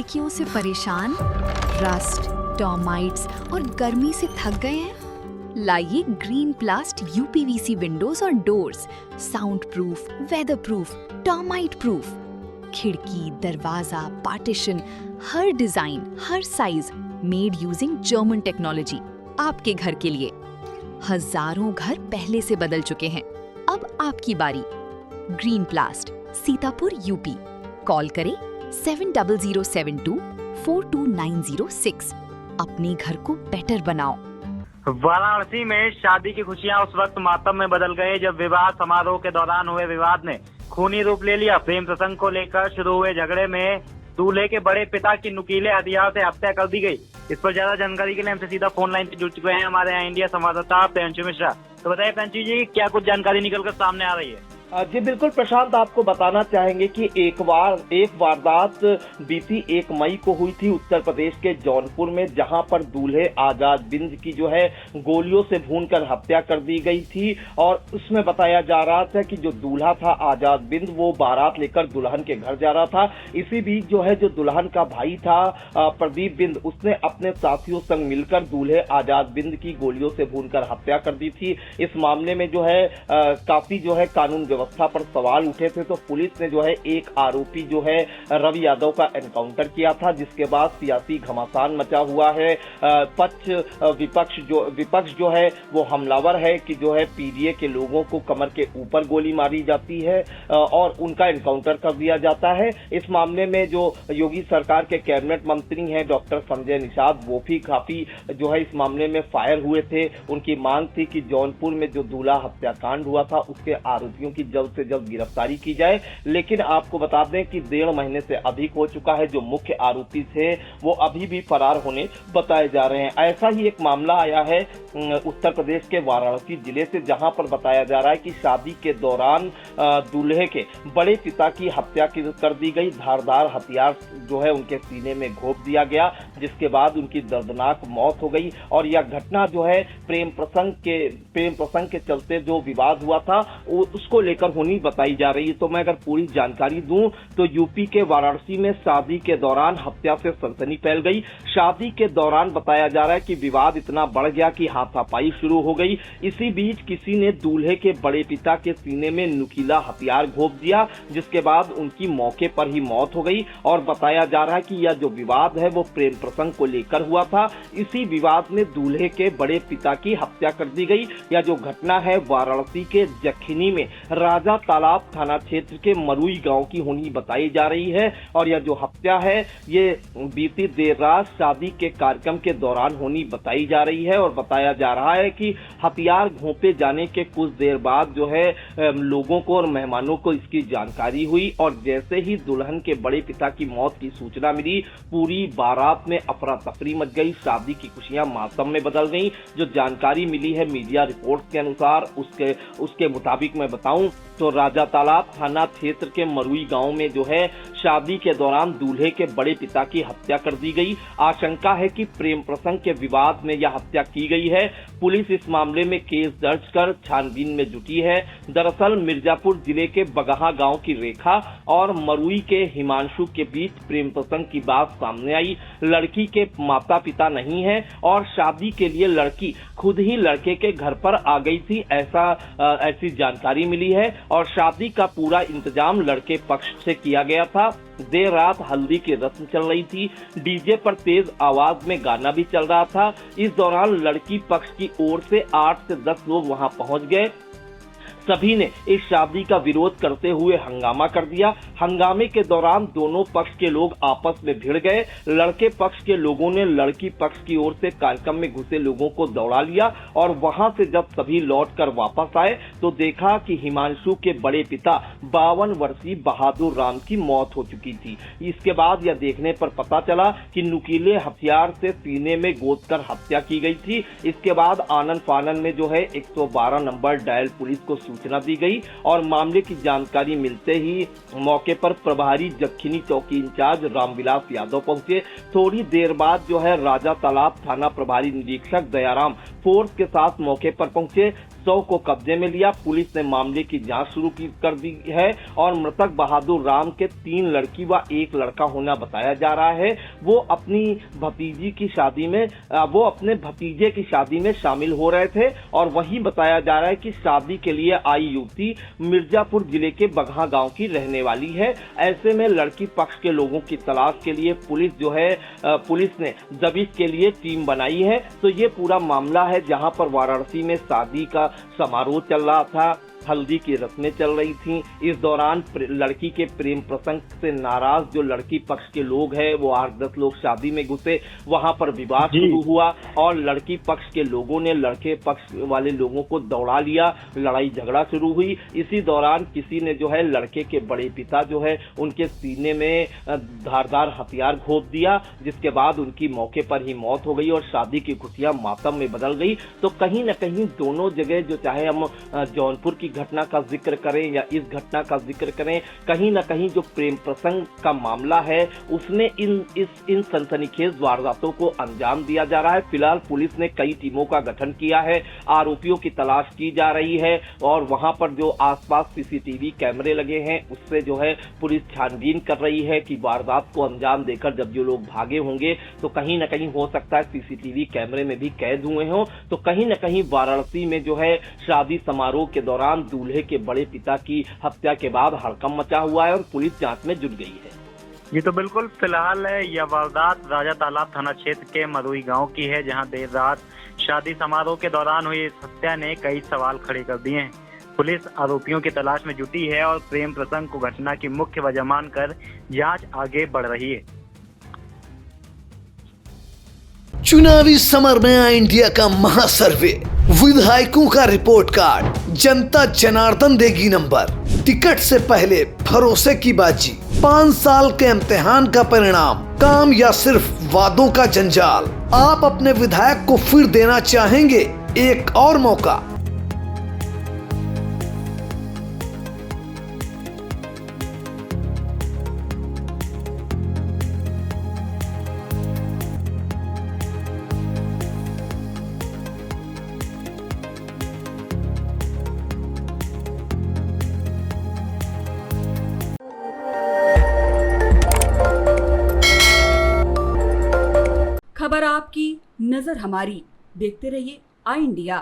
लड़कियों से परेशान, रस्ट, टर्माइट्स और गर्मी से थक गए हैं? लाइए ग्रीन प्लास्ट यूपीवीसी विंडोज और doors, sound proof, weather proof, termite proof. खिड़की, दरवाजा, पार्टीशन, हर डिजाइन, हर size, made using German technology, आपके घर के लिए। हजारों घर पहले से बदल चुके हैं, अब आपकी बारी। Green प्लास्ट, Sitapur, UP. कॉल करें 7072422906। अपने घर को बेटर बनाओ। वाराणसी में शादी की खुशियां उस वक्त मातम में बदल गए जब विवाह समारोह के दौरान हुए विवाद ने खूनी रूप ले लिया। प्रेम प्रसंग को लेकर शुरू हुए झगड़े में दूल्हे के बड़े पिता की नुकीले हथियार से हत्या कर दी गई। इस पर ज्यादा जानकारी के लिए हमसे सीधा फोन लाइन पे जुड़ चुके हैं हमारे यहाँ इंडिया संवाददाता प्रियांशु मिश्रा। तो बताइए प्रियांशु जी, क्या कुछ जानकारी निकलकर सामने आ रही है? जी बिल्कुल प्रशांत, आपको बताना चाहेंगे कि एक वारदात बीती 1 मई को हुई थी उत्तर प्रदेश के जौनपुर में, जहां पर दूल्हे आजाद बिंद की जो है गोलियों से भूनकर हत्या कर दी गई थी। और उसमें बताया जा रहा था कि जो दूल्हा था आजाद बिंद, वो बारात लेकर दुल्हन के घर जा रहा था। इसी बीच जो है जो दुल्हन का भाई था प्रदीप बिंद, उसने अपने साथियों संग मिलकर दूल्हे आजाद बिंद की गोलियों से भूनकर हत्या कर दी थी। इस मामले में जो है काफी जो है कानून व्यवस्था पर सवाल उठे थे, तो पुलिस ने जो है एक आरोपी जो है रवि यादव का एनकाउंटर किया था, जिसके बाद सियासी घमासान मचा हुआ है। विपक्ष जो है वो हमलावर है कि जो है पीडीए के लोगों को कमर के ऊपर गोली मारी जाती है और उनका एनकाउंटर कर दिया जाता है। इस मामले में जो योगी सरकार के कैबिनेट मंत्री हैं डॉक्टर संजय निषाद, वो भी काफी जो है इस मामले में फायर हुए थे। उनकी मांग थी कि जौनपुर में जो दूल्हा हत्याकांड हुआ था उसके आरोपियों की जल्द से जल्द गिरफ्तारी की जाए। लेकिन आपको बता दें कि 1.5 महीने से अधिक हो चुका है, जो मुख्य आरोपी थे वो अभी भी फरार होने बताए जा रहे हैं। ऐसा ही एक मामला आया है उत्तर प्रदेश के वाराणसी जिले से, जहां पर बताया जा रहा है कि शादी के दौरान दूल्हे के बड़े पिता की हत्या कर दी गई। धारदार हथियार जो है उनके सीने में घोंप दिया गया, जिसके बाद उनकी दर्दनाक मौत हो गई। और यह घटना जो है प्रेम प्रसंग के चलते जो विवाद हुआ था उसको लेकर होनी बताई जा रही है। तो मैं अगर पूरी जानकारी दूं तो यूपी के वाराणसी में शादी के दौरान हत्या से सनसनी फैल गई। शादी के दौरान बताया जा रहा है कि विवाद इतना बढ़ गया कि हाथापाई शुरू हो गई। इसी बीच किसी ने दूल्हे के बड़े पिता के सीने में नुकीला हथियार घोंप दिया, जिसके बाद उनकी मौके पर ही मौत हो गई। और बताया जा रहा है कि यह जो विवाद है वो प्रेम प्रसंग को लेकर हुआ था। इसी विवाद में दूल्हे के बड़े पिता की हत्या कर दी गई। यह जो घटना है वाराणसी के जखिनी में राजा तालाब थाना क्षेत्र के मरुई गांव की होनी बताई जा रही है। और यह जो हत्या है ये बीती देर रात शादी के कार्यक्रम के दौरान होनी बताई जा रही है। और बताया जा रहा है कि हथियार घोंपे जाने के कुछ देर बाद जो है लोगों को और मेहमानों को इसकी जानकारी हुई। और जैसे ही दुल्हन के बड़े पिता की मौत की सूचना मिली, पूरी बारात में अफरा तफरी मच गई। शादी की खुशियां मातम में बदल गई। जो जानकारी मिली है मीडिया रिपोर्ट्स के अनुसार, उसके मुताबिक मैं बताऊं तो राजा तालाब थाना क्षेत्र के मरुई गांव में जो है शादी के दौरान दूल्हे के बड़े पिता की हत्या कर दी गई। आशंका है कि प्रेम प्रसंग के विवाद में यह हत्या की गई है। पुलिस इस मामले में केस दर्ज कर छानबीन में जुटी है। दरअसल मिर्जापुर जिले के बगहा गांव की रेखा और मरुई के हिमांशु के बीच प्रेम प्रसंग की बात सामने आई। लड़की के माता पिता नहीं है और शादी के लिए लड़की खुद ही लड़के के घर पर आ गई थी, ऐसी जानकारी मिली है। और शादी का पूरा इंतजाम लड़के पक्ष से किया गया था। देर रात हल्दी की रस्म चल रही थी, डीजे पर तेज आवाज में गाना भी चल रहा था। इस दौरान लड़की पक्ष की ओर से 8 से 10 लोग वहां पहुंच गए। सभी ने इस शादी का विरोध करते हुए हंगामा कर दिया। हंगामे के दौरान दोनों पक्ष के लोग आपस में भिड़ गए। लड़के पक्ष के लोगों ने लड़की पक्ष की ओर से कार्यक्रम में घुसे लोगों को दौड़ा लिया। और वहां से जब सभी लौटकर वापस आए तो देखा कि हिमांशु के बड़े पिता 52 वर्षीय बहादुर राम की मौत हो चुकी थी। इसके बाद यह देखने पर पता चला कि नुकीले हथियार से सीने में गोदकर हत्या की गई थी। इसके बाद आनन फानन में जो है 112 नंबर डायल पुलिस को सूचना दी गई। और मामले की जानकारी मिलते ही मौके पर प्रभारी जखिनी चौकी इंचार्ज रामविलास यादव पहुंचे। थोड़ी देर बाद जो है राजा तालाब थाना प्रभारी निरीक्षक दयाराम फोर्स के साथ मौके पर पहुंचे। शव को कब्जे में लिया। पुलिस ने मामले की जांच शुरू कर दी है और मृतक बहादुर राम के 3 लड़की व 1 लड़का होना बताया जा रहा है। वो अपने भतीजे की शादी में शामिल हो रहे थे और वही बताया जा रहा है कि शादी के लिए आई युवती मिर्जापुर जिले के बगहा गांव की रहने वाली है। ऐसे में लड़की पक्ष के लोगों की तलाश के लिए पुलिस ने दबिश के लिए टीम बनाई है। तो ये पूरा मामला है जहां पर वाराणसी में शादी का समारोह चल रहा था, हल्दी की रस्में चल रही थीं। इस दौरान लड़की के प्रेम प्रसंग से नाराज जो लड़की पक्ष के लोग हैं वो 8-10 लोग शादी में घुसे, वहां पर विवाद शुरू हुआ और लड़की पक्ष के लोगों ने लड़के पक्ष वाले लोगों को दौड़ा लिया, लड़ाई झगड़ा शुरू हुई। इसी दौरान किसी ने जो है लड़के के बड़े पिता जो है उनके सीने में धारदार हथियार घोंप दिया, जिसके बाद उनकी मौके पर ही मौत हो गई और शादी की खुशियां मातम में बदल गई। तो कहीं न कहीं दोनों जगह जो चाहे हम जौनपुर की घटना का जिक्र करें या इस घटना का जिक्र करें, कहीं न कहीं जो प्रेम प्रसंग का मामला है उसने इन सनसनीखेज वारदातों को अंजाम दिया जा रहा है। फिलहाल पुलिस ने कई टीमों का गठन किया है, आरोपियों की तलाश की जा रही है और वहां पर जो आसपास सीसीटीवी कैमरे लगे हैं उससे जो है पुलिस छानबीन कर रही है कि वारदात को अंजाम देकर जब जो लोग भागे होंगे तो कहीं न कहीं हो सकता है सीसीटीवी कैमरे में भी कैद हुए हों। तो कहीं न कहीं वाराणसी में जो है शादी समारोह के दौरान दूल्हे के बड़े पिता की हत्या के बाद हड़कंप मचा हुआ है और पुलिस जांच में जुट गई है। ये तो बिल्कुल फिलहाल यह वारदात राजा तालाब थाना क्षेत्र के मरुई गांव की है, जहां देर रात शादी समारोह के दौरान हुई इस हत्या ने कई सवाल खड़े कर दिए हैं। पुलिस आरोपियों की तलाश में जुटी है और प्रेम प्रसंग को घटना की मुख्य वजह मानकर जांच आगे बढ़ रही है। चुनावी समर में आया इंडिया का महासर्वे, विधायकों का रिपोर्ट कार्ड, जनता जनार्दन देगी नंबर, टिकट से पहले भरोसे की बाजी, 5 साल के इम्तिहान का परिणाम, काम या सिर्फ वादों का जंजाल। आप अपने विधायक को फिर देना चाहेंगे एक और मौका? खबर आपकी, नजर हमारी। देखते रहिए आई इंडिया।